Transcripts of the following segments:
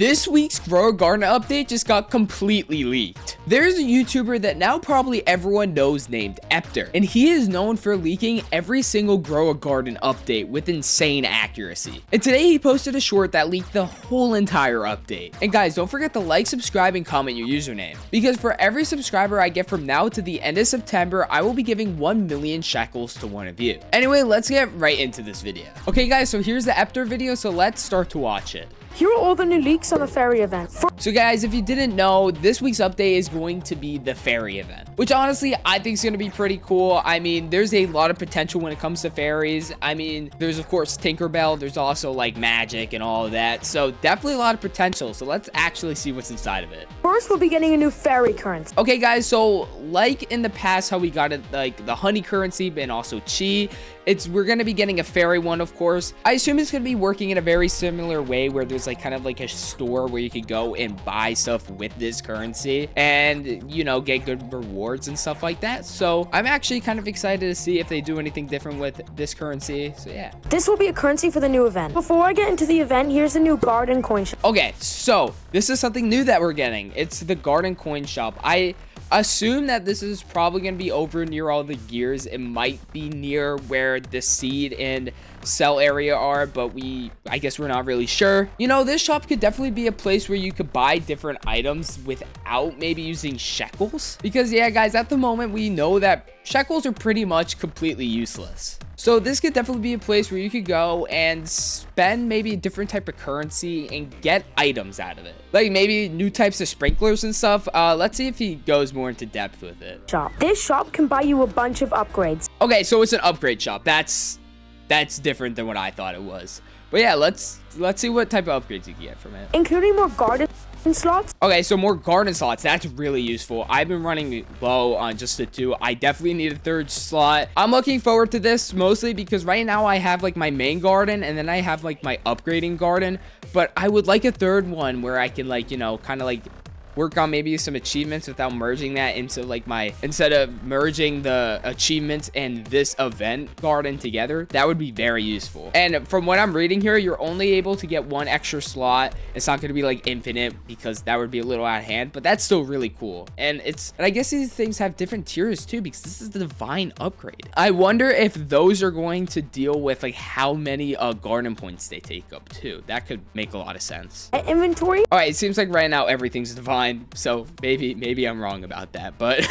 This week's Grow a Garden update just got completely leaked. There's a YouTuber that now probably everyone knows named Epter, and he is known for leaking every single Grow a Garden update with insane accuracy. And today he posted a short that leaked the whole entire update. And guys, don't forget to like, subscribe, and comment your username, because for every subscriber I get from now to the end of September, I will be giving 1 million shekels to one of you. Anyway, let's get right into this video. Okay guys, so here's the Epter video, so let's start to watch it. Here are all the new leaks on the fairy event. So guys, if you didn't know, this week's update is going to be the fairy event, which honestly I think is going to be pretty cool. I mean, there's a lot of potential when it comes to fairies. I mean, there's of course Tinkerbell, there's also like magic and all of that, so definitely a lot of potential. So let's actually see what's inside of it. First, we'll be getting a new fairy currency. Okay guys, so like in the past how we got it, like the honey currency and also chi, we're going to be getting a fairy one, of course. I assume it's going to be working in a very similar way where there's like kind of like a store where you could go and buy stuff with this currency and, you know, get good rewards and stuff like that. So I'm actually kind of excited to see if they do anything different with this currency. So yeah. This will be a currency for the new event. Before I get into the event, here's the new garden coin shop. Okay, so this is something new that we're getting. It's the garden coin shop. I assume that this is probably going to be over near all the gears. It might be near where the seed and sell area are, but I guess we're not really sure. You know, this shop could definitely be a place where you could buy different items without maybe using shekels, because yeah guys, at the moment we know that shekels are pretty much completely useless. So this could definitely be a place where you could go and spend maybe a different type of currency and get items out of it. Like maybe new types of sprinklers and stuff. Let's see if he goes more into depth with it. This shop can buy you a bunch of upgrades. Okay, so it's an upgrade shop. That's different than what I thought it was. But yeah, let's see what type of upgrades you can get from it. Including more garden slots. Okay, so more garden slots. That's really useful. I've been running low on just the 2. I definitely need a 3rd slot. I'm looking forward to this mostly because right now I have like my main garden and then I have like my upgrading garden, but I would like a 3rd one where I can like, you know, kind of like work on maybe some achievements without merging that into like instead of merging the achievements and this event garden together. That would be very useful. And from what I'm reading here, you're only able to get 1 extra slot. It's not going to be like infinite because that would be a little out of hand, but that's still really cool. And I guess these things have different tiers too, because this is the divine upgrade. I wonder if those are going to deal with like how many garden points they take up too. That could make a lot of sense. Inventory. All right, it seems like right now everything's divine, so maybe I'm wrong about that, but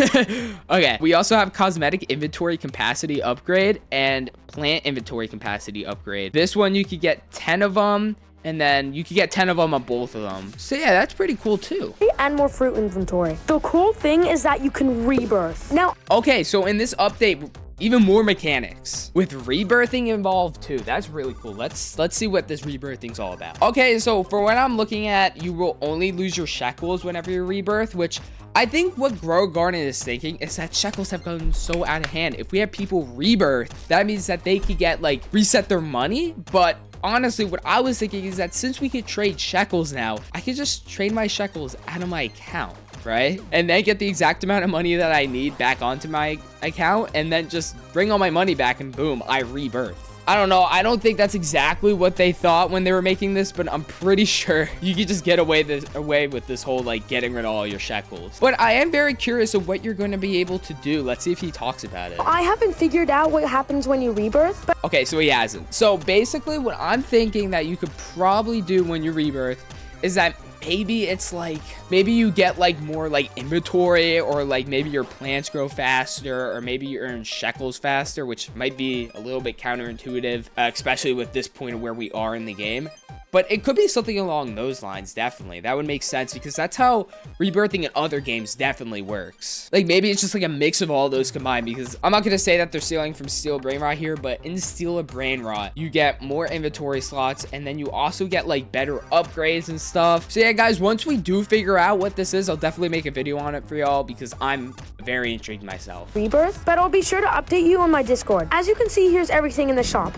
okay. We also have cosmetic inventory capacity upgrade and plant inventory capacity upgrade. This one you could get 10 of them, and then you could get 10 of them on both of them. So yeah, that's pretty cool too. And more fruit inventory. The cool thing is that you can rebirth. Now, okay, so in this update, even more mechanics with rebirthing involved too. That's really cool. Let's see what this rebirthing's all about. Okay, so for what I'm looking at, you will only lose your shekels whenever you rebirth, which I think what Grow a Garden is thinking is that shekels have gotten so out of hand. If we have people rebirth, that means that they could get like reset their money. But honestly, what I was thinking is that since we could trade shekels now, I could just trade my shekels out of my account, right? And then get the exact amount of money that I need back onto my account, and then just bring all my money back, and boom, I rebirth. I don't know. I don't think that's exactly what they thought when they were making this, but I'm pretty sure you could just get away with this whole like getting rid of all your shekels. But I am very curious of what you're going to be able to do. Let's see if he talks about it. I haven't figured out what happens when you rebirth, but okay, so he hasn't. So basically what I'm thinking that you could probably do when you rebirth is that maybe it's like, maybe you get like more like inventory, or like maybe your plants grow faster, or maybe you earn shekels faster, which might be a little bit counterintuitive, especially with this point of where we are in the game. But it could be something along those lines, definitely. That would make sense, because that's how rebirthing in other games definitely works. Like, maybe it's just like a mix of all those combined, because I'm not going to say that they're stealing from Steel Brainrot here, but in Steel Brainrot, you get more inventory slots, and then you also get, like, better upgrades and stuff. So, yeah, guys, once we do figure out what this is, I'll definitely make a video on it for y'all, because I'm very intrigued myself. Rebirth, but I'll be sure to update you on my Discord. As you can see, here's everything in the shop.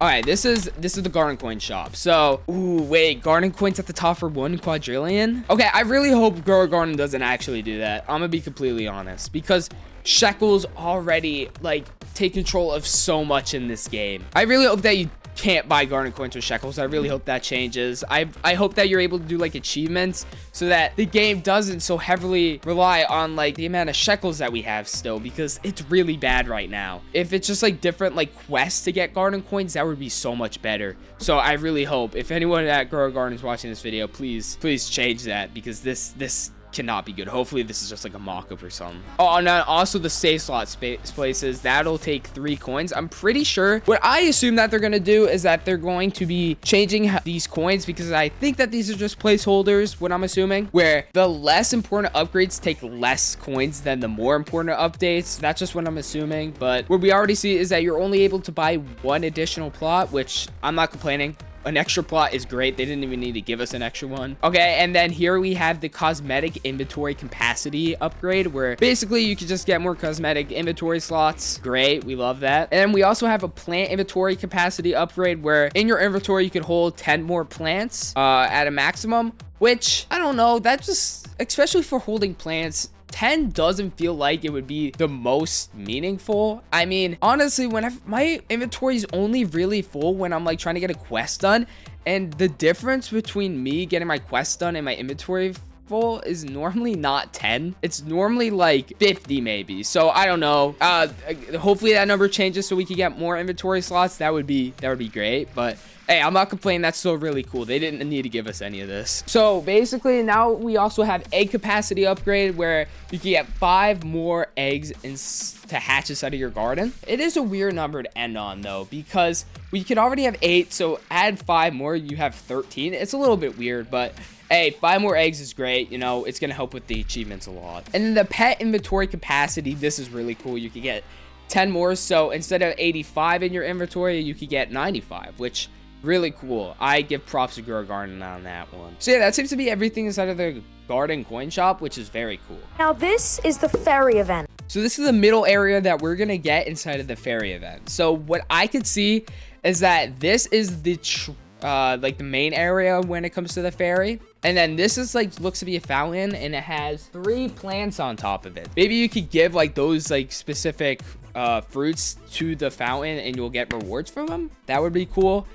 All right, this is the garden coin shop. So, ooh, wait, garden coins at the top for 1 quadrillion? Okay, I really hope Grow a Garden doesn't actually do that. I'm gonna be completely honest, because shekels already like take control of so much in this game. I really hope that can't buy garden coins with shekels. I really hope that changes. I hope that you're able to do like achievements so that the game doesn't so heavily rely on like the amount of shekels that we have still, because it's really bad right now. If it's just like different like quests to get garden coins, that would be so much better. So I really hope, if anyone at Grow a Garden is watching this video, please change that, because this cannot be good. Hopefully this is just like a mock-up or something. Oh, and also the save slot places, that'll take 3 coins. I'm pretty sure what I assume that they're gonna do is that they're going to be changing these coins, because I think that these are just placeholders, what I'm assuming, where the less important upgrades take less coins than the more important updates. That's just what I'm assuming. But what we already see is that you're only able to buy 1 additional plot, which I'm not complaining. An extra plot is great. They didn't even need to give us an extra one. Okay, and then here we have the cosmetic inventory capacity upgrade, where basically you can just get more cosmetic inventory slots. Great, we love that. And then we also have a plant inventory capacity upgrade, where in your inventory you could hold 10 more plants at a maximum, which I don't know, that just, especially for holding plants, 10 doesn't feel like it would be the most meaningful. I mean, honestly, my inventory is only really full when I'm like trying to get a quest done, and the difference between me getting my quest done and my inventory full is normally not 10. It's normally like 50 maybe. So I don't know. Hopefully that number changes so we can get more inventory slots. That would be great. But hey, I'm not complaining. That's still really cool. They didn't need to give us any of this. So basically now we also have egg capacity upgrade, where you can get 5 more eggs to hatch inside of your garden. It is a weird number to end on though, because we could already have 8. So add 5 more, you have 13. It's a little bit weird, but hey, 5 more eggs is great. You know, it's going to help with the achievements a lot. And then the pet inventory capacity, this is really cool. You could get 10 more. So instead of 85 in your inventory, you could get 95, which really cool. I give props to Grow a Garden on that one. So yeah, that seems to be everything inside of the garden coin shop, which is very cool. Now this is the fairy event. So this is the middle area that we're going to get inside of the fairy event. So what I could see is that this is the like the main area when it comes to the fairy, and then this is like looks to be a fountain, and it has 3 plants on top of it. Maybe you could give like those like specific fruits to the fountain and you'll get rewards from them. That would be cool.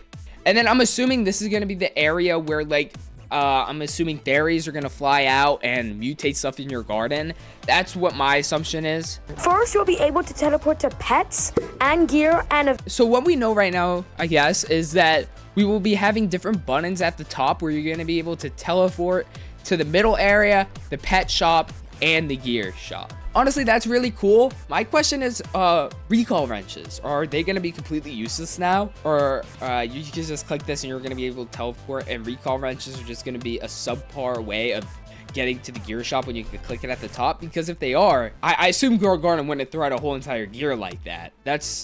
And then I'm assuming this is going to be the area where like I'm assuming fairies are going to fly out and mutate stuff in your garden. That's what my assumption is. First, you'll be able to teleport to pets and gear and... So what we know right now, I guess, is that we will be having different buttons at the top where you're going to be able to teleport to the middle area, the pet shop, and the gear shop. Honestly, that's really cool. My question is, recall wrenches, are they going to be completely useless now? Or you can just click this and you're going to be able to teleport, and recall wrenches are just going to be a subpar way of getting to the gear shop when you can click it at the top? Because if they are, I assume Grow a Garden wouldn't throw out a whole entire gear like that.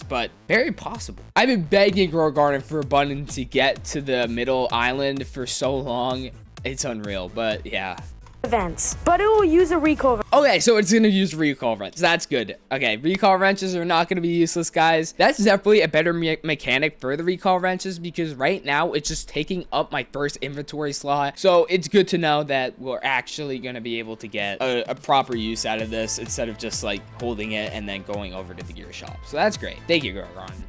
But very possible. I've been begging Grow a Garden for a button to get to the middle island for so long. It's unreal, but yeah. Events, but it will use a recall. Okay, so it's gonna use recall wrenches. That's good. Okay, recall wrenches are not gonna be useless, guys. That's definitely a better mechanic for the recall wrenches, because right now it's just taking up my first inventory slot. So it's good to know that we're actually gonna be able to get a proper use out of this, instead of just like holding it and then going over to the gear shop. So that's great. Thank you, Grow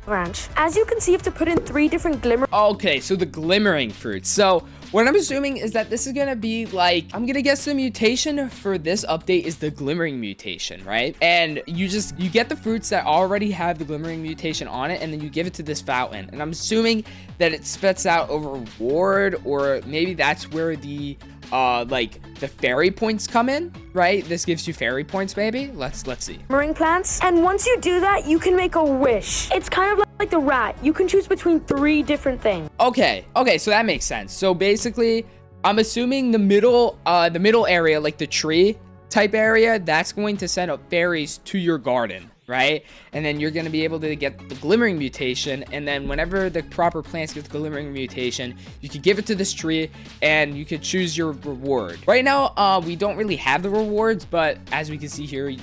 Ranch. As you can see, you have to put in 3 different glimmer. Okay, so the glimmering fruits. So what I'm assuming is that this is gonna be like, I'm gonna guess the mutation for this update is the glimmering mutation, right? And you get the fruits that already have the glimmering mutation on it, and then you give it to this fountain. And I'm assuming that it spits out a reward, or maybe that's where the like the fairy points come in, right? This gives you fairy points, maybe. Let's see. Glimmering plants, and once you do that, you can make a wish. It's kind of like the rat. You can choose between 3 different things. Okay, so that makes sense. So basically, I'm assuming the middle area, like the tree type area, that's going to send up fairies to your garden, right? And then you're going to be able to get the glimmering mutation, and then whenever the proper plants get the glimmering mutation, you can give it to this tree and you could choose your reward. Right now, we don't really have the rewards, but as we can see here,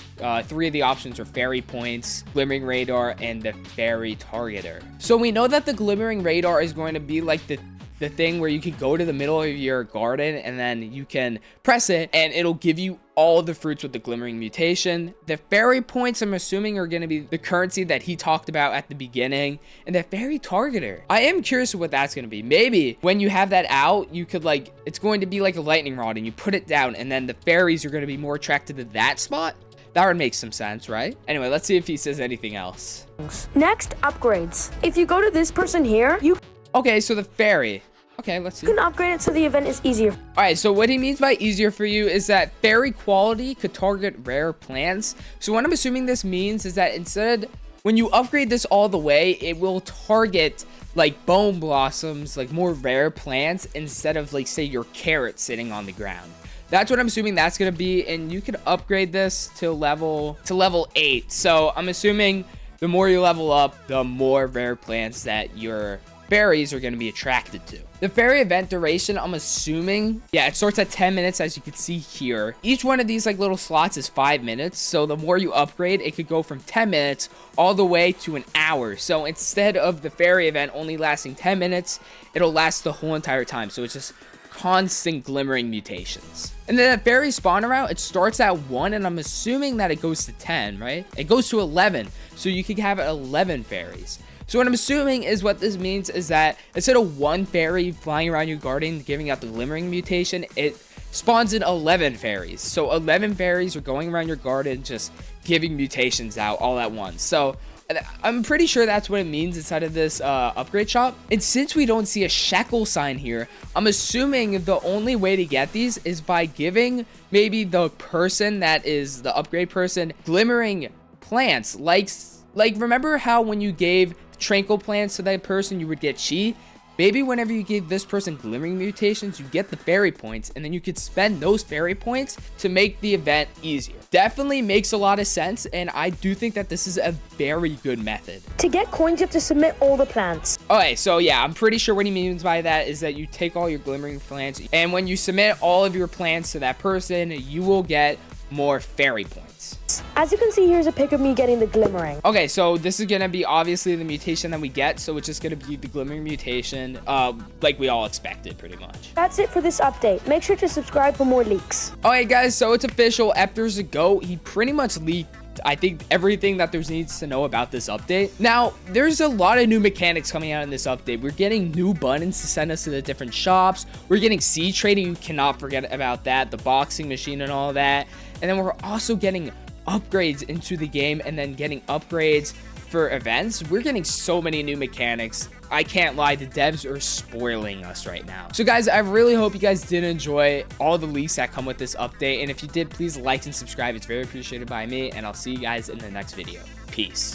3 of the options are fairy points, glimmering radar, and the fairy targeter. So we know that the glimmering radar is going to be like the thing where you can go to the middle of your garden and then you can press it and it'll give you all the fruits with the glimmering mutation. The fairy points, I'm assuming, are going to be the currency that he talked about at the beginning, and the fairy targeter. I am curious what that's going to be. Maybe when you have that out, you could like, it's going to be like a lightning rod and you put it down, and then the fairies are going to be more attracted to that spot. That would make some sense, right? Anyway, let's see if he says anything else. Next, upgrades. If you go to this person here, you Okay, so the fairy. Okay, let's see. can upgrade it so the event is easier. All right, so what he means by easier for you is that fairy quality could target rare plants. So what I'm assuming this means is that instead, when you upgrade this all the way, it will target like bone blossoms, like more rare plants, instead of like, say, your carrot sitting on the ground. That's what I'm assuming that's going to be, and you could upgrade this to level 8. So I'm assuming the more you level up, the more rare plants that your fairies are going to be attracted to. The fairy event duration, I'm assuming, yeah, it starts at 10 minutes, as you can see here. Each one of these like little slots is 5 minutes, so the more you upgrade, it could go from 10 minutes all the way to an hour. So instead of the fairy event only lasting 10 minutes, it'll last the whole entire time. So it's just constant glimmering mutations. And then that fairy spawner route, it starts at 1, and I'm assuming that it goes to 10, right? It goes to 11, so you could have 11 fairies. So what I'm assuming is what this means is that instead of 1 fairy flying around your garden giving out the glimmering mutation, it spawns in 11 fairies. So 11 fairies are going around your garden just giving mutations out all at once. So I'm pretty sure that's what it means inside of this upgrade shop. And since we don't see a shekel sign here, I'm assuming the only way to get these is by giving maybe the person that is the upgrade person glimmering plants. Like remember how when you gave tranquil plants to that person, you would get chi? Maybe whenever you give this person glimmering mutations, you get the fairy points, and then you could spend those fairy points to make the event easier. Definitely makes a lot of sense, and I do think that this is a very good method. To get coins, you have to submit all the plants. Okay, so yeah, I'm pretty sure what he means by that is that you take all your glimmering plants, and when you submit all of your plants to that person, you will get more fairy points. As you can see, here's a pic of me getting the glimmering. Okay, so this is gonna be obviously the mutation that we get, so it's just gonna be the glimmering mutation, like we all expected pretty much. That's it for this update. Make sure to subscribe for more leaks. Alright guys, so it's official. After Zago, he pretty much leaked, I think, everything that there needs to know about this update. Now, there's a lot of new mechanics coming out in this update. We're getting new buttons to send us to the different shops. We're getting seed trading. You cannot forget about that. The boxing machine and all that. And then we're also getting upgrades into the game, and then getting upgrades for events. We're getting so many new mechanics. I can't lie, the devs are spoiling us right now. So guys, I really hope you guys did enjoy all the leaks that come with this update, and if you did, please like and subscribe. It's very appreciated by me, and I'll see you guys in the next video. Peace.